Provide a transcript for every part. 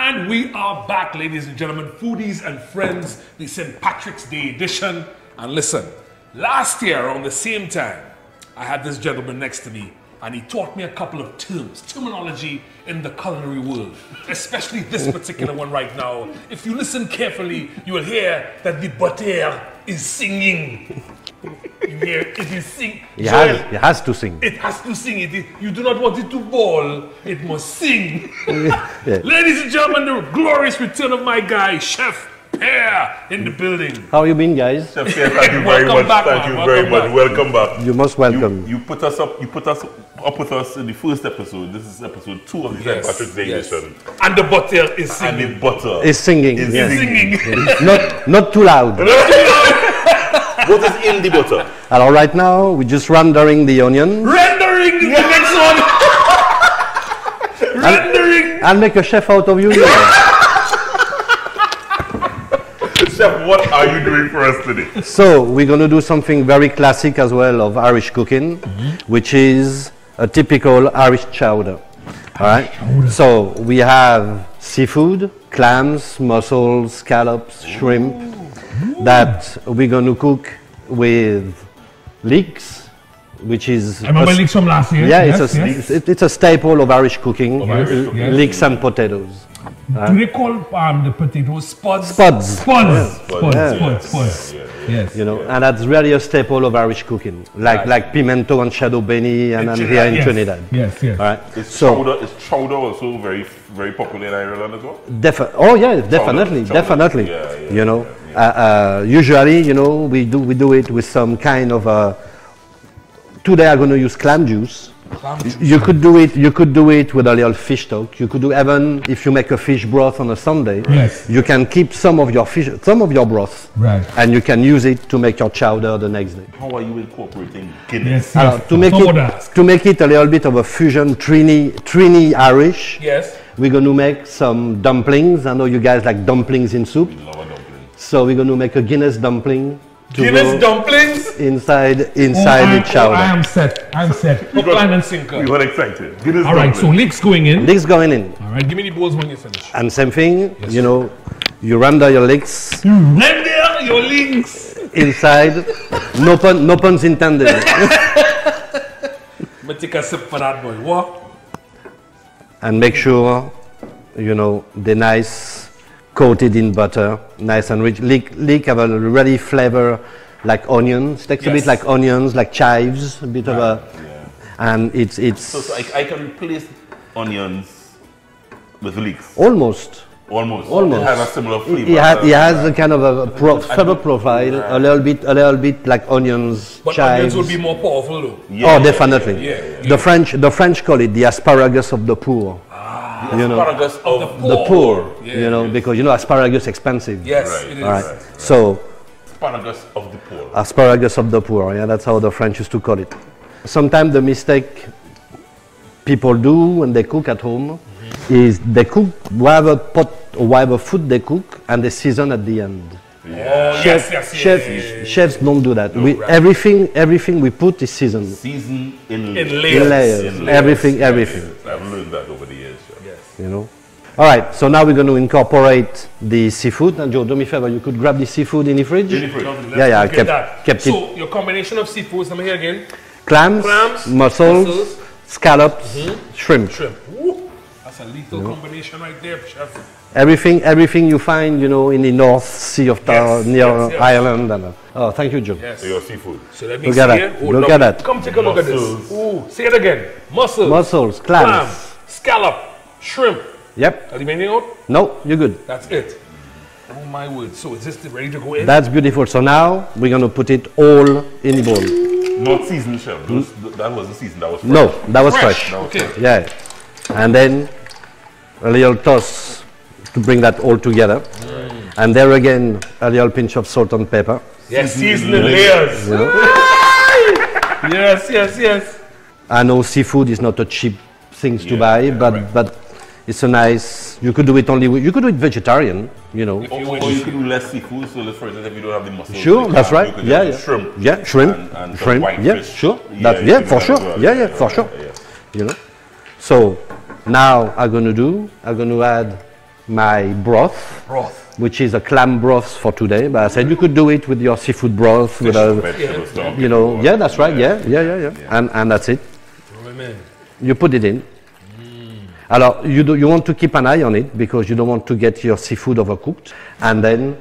And we are back, ladies and gentlemen, foodies and friends, the St. Patrick's Day edition. And listen, last year around the same time, I had this gentleman next to me, and he taught me a couple of terminology in the culinary world, especially this particular one right now. If you listen carefully, you will hear that the butter is singing. You hear it is sing. It has to sing. It has to sing. You do not want it to bawl. It must sing. Yeah. Ladies and gentlemen, the glorious return of my guy, Chef Pierre, in the building. How you been, guys? Chef Pierre, thank you very much. Thank you very much. Welcome back. You most welcome. You put us up. You put us up with us in the first episode. This is episode 2 of the St. Patrick's Day edition. And the butter is singing. And the butter is singing. Is singing. Not too loud. What is in the butter? Alors right now, we're just rendering the onion. Rendering the next one. Rendering. I'll make a chef out of you. Chef, what are you doing for us today? So we're going to do something very classic as well of Irish cooking, which is a typical Irish chowder. All right. So we have seafood, clams, mussels, scallops, shrimp, that we're going to cook with leeks, which is... I remember leeks from last year. Yeah, it's a staple of Irish cooking, leeks and potatoes. Do they call the potatoes spuds? Spuds. Spuds. Yes. You know, and that's really a staple of Irish cooking, like pimento and shadow benny and here in Trinidad. Yes. All right. Is chowder also very popular in Ireland as well? Definitely. Yeah. You know, usually, you know, we do it with some kind of today I'm going to use clam juice. You could do it with a little fish stock. You could do, even if you make a fish broth on a Sunday, you can keep some of your broth, and you can use it to make your chowder the next day. How are you incorporating Guinness? To make it a little bit of a fusion Trini Irish. Yes. We're going to make some dumplings. I know you guys like dumplings in soup. We love a dumpling. So we're going to make a Guinness dumpling. Guinness dumplings? Inside the chowder. I'm set. Hook, line and sinker. We got excited. Guinness All right, so leeks going in. Leeks going in. All right, give me the bowls when you finish. And same thing, you know, you render your leeks. You render your leeks. Inside. No puns intended. But take a sip for that, boy. What? And make sure, you know, they're nice, coated in butter, nice and rich. Leek have a ready flavor like onions. Takes a bit like onions, like chives, a bit of a, and it's. So I can replace onions with leeks. Almost. It has a similar flavor. It has a kind of a flavor profile, a little bit like onions, but chives. Onions will be more powerful though. Definitely. The French call it the asparagus of the poor. The asparagus of the poor. You know, because you know asparagus expensive. Yes, it is. All right. So asparagus of the poor. Asparagus of the poor. Yeah, that's how the French used to call it. Sometimes the mistake people do when they cook at home is they cook whatever pot or whatever food they cook and they season at the end. Chefs don't do that. Everything we put is seasoned. Seasoned in layers. Everything. I've learned that over the years. You know. All right, so now we're going to incorporate the seafood. And Joe, do me a favor, you could grab the seafood in the fridge? Yeah, I kept it. So, your combination of seafoods, let me hear again. Clams, mussels, scallops, shrimp. Ooh, that's a lethal combination right there, chef. Everything you find, you know, in the North Sea of near Ireland. And, oh, thank you, Joe. So your seafood. So let me see here. Look at that. Come take a look at this. Ooh, say it again. Mussels, clams, scallop, shrimp. Yep. Are you anything out? No, you're good. That's it. Oh my word. So is this ready to go in? That's beautiful. So now we're going to put it all in the bowl. Not seasoned, chef. That wasn't seasoned. That was fresh. No, that was fresh. Okay. Yeah. And then a little toss to bring that all together. And there again, a little pinch of salt and pepper. Yes, seasoning layers. You know? Yes. I know seafood is not a cheap thing to buy, but it's a nice. You could do it you could do it vegetarian, you know. Or you could do less seafood. So let's, for instance, if you don't have the mussels. Sure, that's right. Yeah. Shrimp. Yeah, shrimp. And shrimp. white Yeah, fish. sure. For sure. For sure. You know. So now I'm going to add my broth. Broth. Which is a clam broth for today. But I said you could do it with your seafood broth, with a, you know, yeah, that's right, yeah. And that's it. You put it in. Alors, you want to keep an eye on it because you don't want to get your seafood overcooked. And then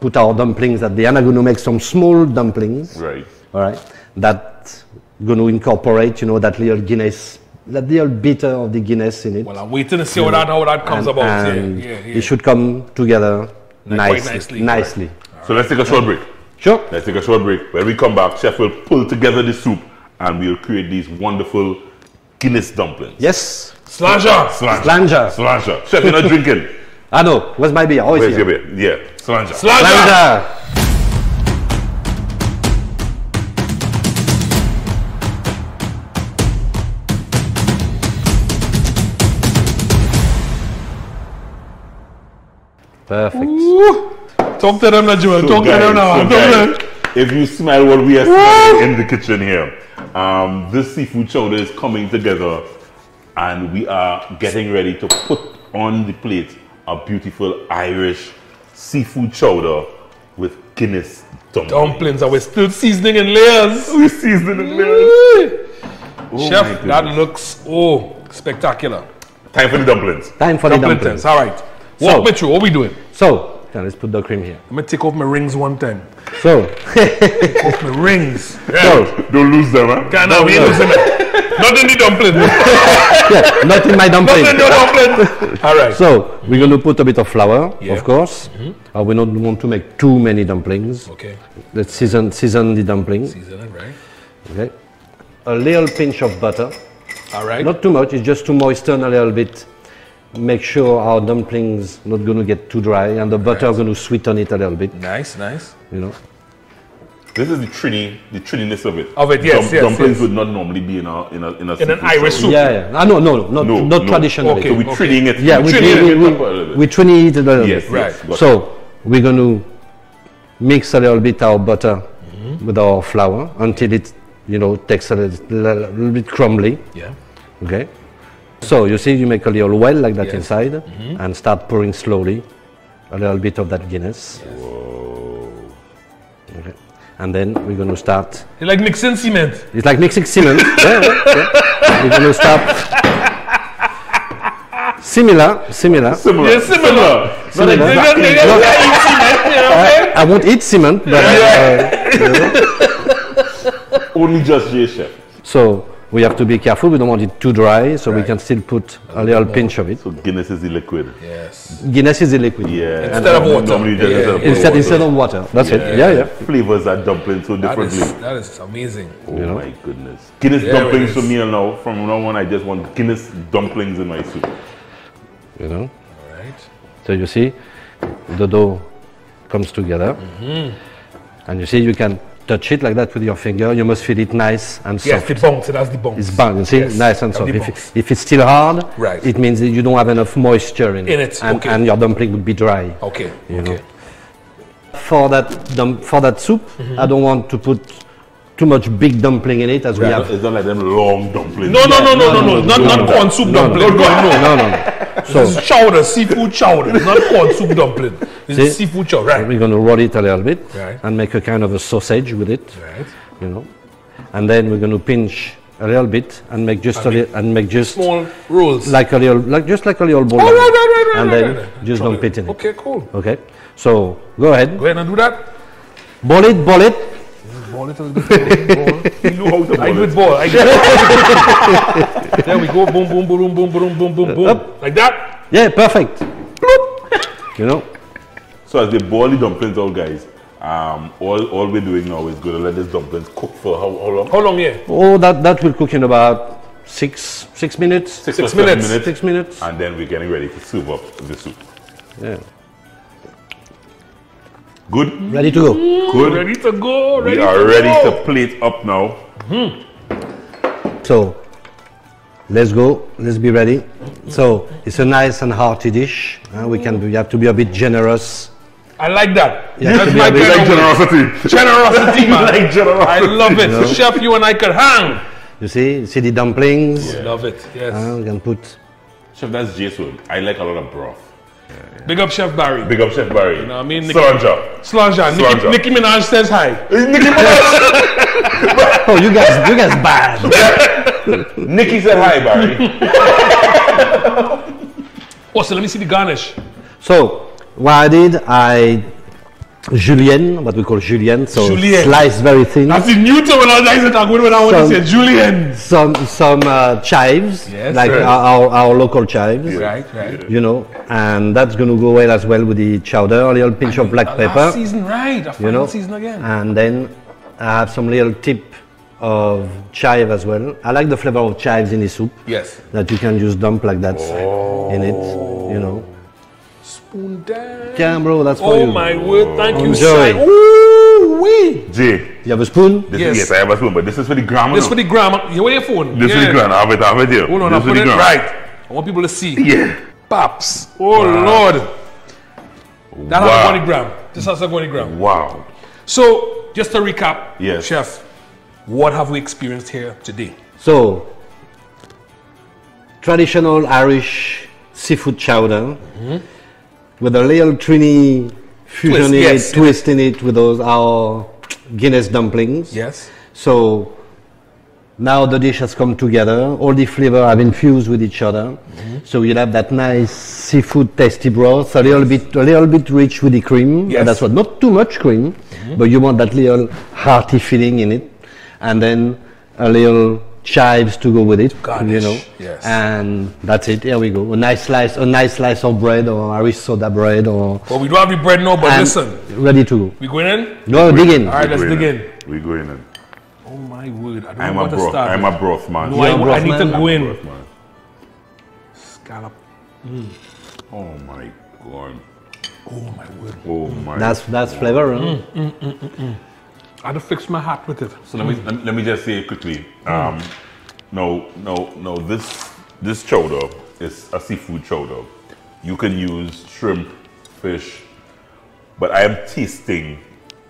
put our dumplings at the end. I'm going to make some small dumplings. Right. All right. That going to incorporate, you know, that little Guinness, that little bit of the Guinness in it. Well, I'm waiting to see how that comes about. And it should come together nicely. Right. So let's take a short break. Sure. Let's take a short break. When we come back, Chef will pull together the soup and we'll create these wonderful Guinness dumplings. Yes. Slanger. Chef, you're not drinking. I know. Where's my beer? Where's your beer? Yeah. Slanger. Perfect. Talk to them now, Joel. Talk to them now. If you smell what we are smelling in the kitchen here, this seafood chowder is coming together and we are getting ready to put on the plate a beautiful Irish seafood chowder with Guinness dumplings. And we're still seasoning in layers. We're seasoning in layers. Chef, that looks spectacular. Time for the dumplings. All right. Walk me through. What are we doing? So, let's put the cream here. I'm going to take off my rings one time. So, take off my rings. Yeah. So, don't lose them, huh? No, we ain't losing it. Not in the dumpling. Yeah, not in my dumpling. Not in your dumpling. All right. So, we're going to put a bit of flour, of course. We don't want to make too many dumplings. Okay. Let's season the dumplings. Season it, right. Okay. A little pinch of butter. All right. Not too much, it's just to moisten a little bit. Make sure our dumplings not going to get too dry, and the butter going to sweeten it a little bit. Nice. You know. This is the Trininess of it. Yes. Dumplings would not normally be in an Irish soup. Yeah. No, not traditionally. Okay, so we're trining it. Yeah, we trini it a little bit. Right. So we're going to mix a little bit our butter with our flour until it, you know, takes a little bit crumbly. Yeah. Okay. So you see, you make a little well like that inside, and start pouring slowly a little bit of that Guinness. Yes. Whoa. Okay. And then we're going to start. It's like mixing cement. It's like mixing cement. Yeah. We're going to start. Similar. Yeah, similar. Not exactly. I won't eat cement, but only just Jay, Chef. So we have to be careful. We don't want it too dry, so we can still put a little pinch of it. So Guinness is the liquid. Yes. Guinness is the liquid. Yeah. Instead of water. Instead of water. That's it. Yeah. Flavors that dumpling so differently. That is amazing. Oh my goodness. Guinness dumplings for me now. From now on, I just want Guinness dumplings in my soup. You know. All right. So you see, the dough comes together, and you see you can touch it like that with your finger. You must feel it nice and soft. Yes, the bounce. That's the bounce. It's bounce. You see, nice and soft. If it's still hard, it means that you don't have enough moisture in it, and your dumpling would be dry. Okay. You know. For that soup, I don't want to put too much big dumpling in it as we have. It's not like them long dumplings. No. Not corn soup dumpling. No. So this is chowder, seafood chowder, not corn soup dumpling. This is seafood chowder. Right. We're going to roll it a little bit and make a kind of a sausage with it. Right. You know, and then we're going to pinch a little bit and make just small rolls, like a little ball. Right. And then just dump it in. Okay, cool. Okay, so go ahead. And do that. Ball it. Ball it a little bit. You know how to I do it ball. There we go. Boom. Like that. Yeah, perfect. You know. So as they boil the dumplings out, guys, all we're doing now is going to let this dumplings cook for how long? How long, yeah? Oh, that will cook in about 6 minutes. 6 minutes. 6 minutes. And then we're getting ready to serve up the soup. Yeah. Good? Ready to go. Good. Ready to go. We are ready to plate up now. So, let's go. Let's be ready. So, it's a nice and hearty dish. We have to be a bit generous. I like that. Yeah, That's my generosity. Generosity, man. Like generosity. I love it. You know? Chef, you and I could hang. You see the dumplings. Love it. Yes. We can put. Chef, that's Jason. I like a lot of broth. Big up Chef Barry. Big up Chef Barry. You know what I mean? Slanja. Slanja. Nicki Minaj says hi. Nicki Minaj. Oh, you guys bad. Nicki said hi, Barry. Oh, so let me see the garnish. So what I did, julienne, what we call julienne, so Julienne. sliced very thin. That's the new term when I was talking when I want to say Julian. Some chives, Yes, like right. our local chives. Right. You know, and that's going to go well as well with the chowder, a little pinch of black pepper. Last season, right. A final You know, season again. and then I have some little tip of chive as well. I like the flavor of chives in the soup. Yes. That you can just dump like that in it. You know. Spoon down. Yeah, bro, that's for you. Oh my word, thank you, Enjoy. son. Ooh, wee. Jay, You have a spoon? yes, I have a spoon, but this is for the grammar. This for the grammar. You wear your phone. This is the grammar. I have it here. Hold on, This I'll is for put the it grammar. right. I want people to see. Yeah. Pops. Oh, Lord. That has a 20 gram. This has a 20 gram. Wow. So, just to recap, Yes. Chef, what have we experienced here today? So, traditional Irish seafood chowder with a little Trini fusion in yes. it, twist in it with those our Guinness dumplings. Yes. So now the dish has come together. All the flavor have infused with each other. So you'll have that nice seafood tasty broth, a little bit rich with the cream. Yes. And that's what, not too much cream, but you want that little hearty feeling in it, and then a little chives to go with it. Garnish, you know. yes. And that's it. Here we go. A nice slice of bread or Irish soda bread or. Well, we don't have the bread now, but and listen. Ready to go. We going in? No, dig in. All right, let's dig in. We going in. Oh my word. I don't I'm know a what to broth. start I'm with. a broth man. No, You're a I broth need to man? go in. Broth man. Scallop. Oh my god. Oh my word. Oh my. That's flavor. Huh? I had to fix my hat with it. So let me just say quickly. No. This chowder is a seafood chowder. You can use shrimp, fish, but I am tasting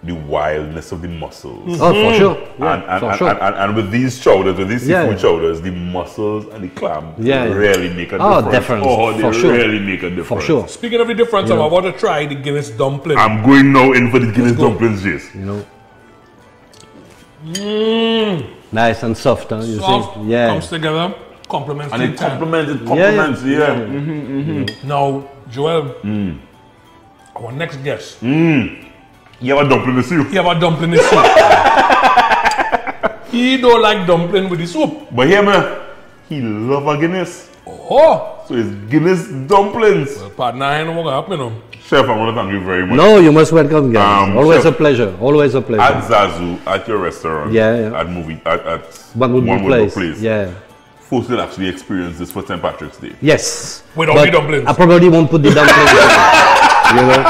the wildness of the mussels. Oh, for sure. Yeah, And, for sure. and with these chowders, with these Yeah. seafood chowders, the mussels and the clam Yeah. really make a Oh, difference. difference, Oh, they for sure. really make a difference. For sure. Speaking of the difference, I'm about to try the Guinness dumpling. I'm going now in for the Guinness dumplings, Jase. You know. Nice and soft, huh? You Soft, think? Yeah. comes together, complements And the it time. complements, yeah. Now, Joel, our next guest, You have a dumpling to see. he have a dumpling in soup. He don't like dumpling with the soup. But here, man, he love a Guinness. Oh, So it's Guinness dumplings. well, partner, I ain't gonna happen, you know. Chef, I want to thank you very much. No, you must welcome, guys. Always Chef. a pleasure. Always a pleasure. At Zazou, at your restaurant, Yeah. at One would be Woodward place. Yeah. Folks will actually experience this for St. Patrick's Day. Yes. Without But the dumplings. I probably won't put the dumplings in. You know.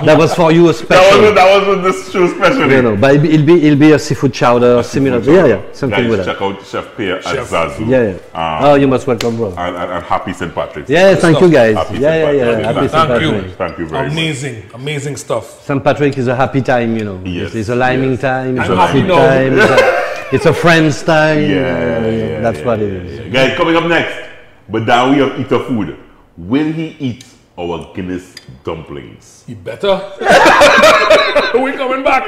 That was for you a special. That was this show special. You know, but it'll be a seafood chowder similar. Yeah, something Guys, with that. check out Chef Pierre at Chef. Zazou. Yeah. Oh, you must welcome, bro. And happy St. Patrick's. Yeah, thank you guys. Happy Yeah. St. Patrick's. Happy St. Thank you. Patrick. Thank you very much. Amazing stuff. St. Patrick is a happy time, you know. Yes, It's a liming yes. time, it's I'm a happy food now. time, it's a friend's time. Yeah, That's what it is. Guys, coming up next, but now we have eater food. Will he eat our Guinness dumplings? You better. We're coming back.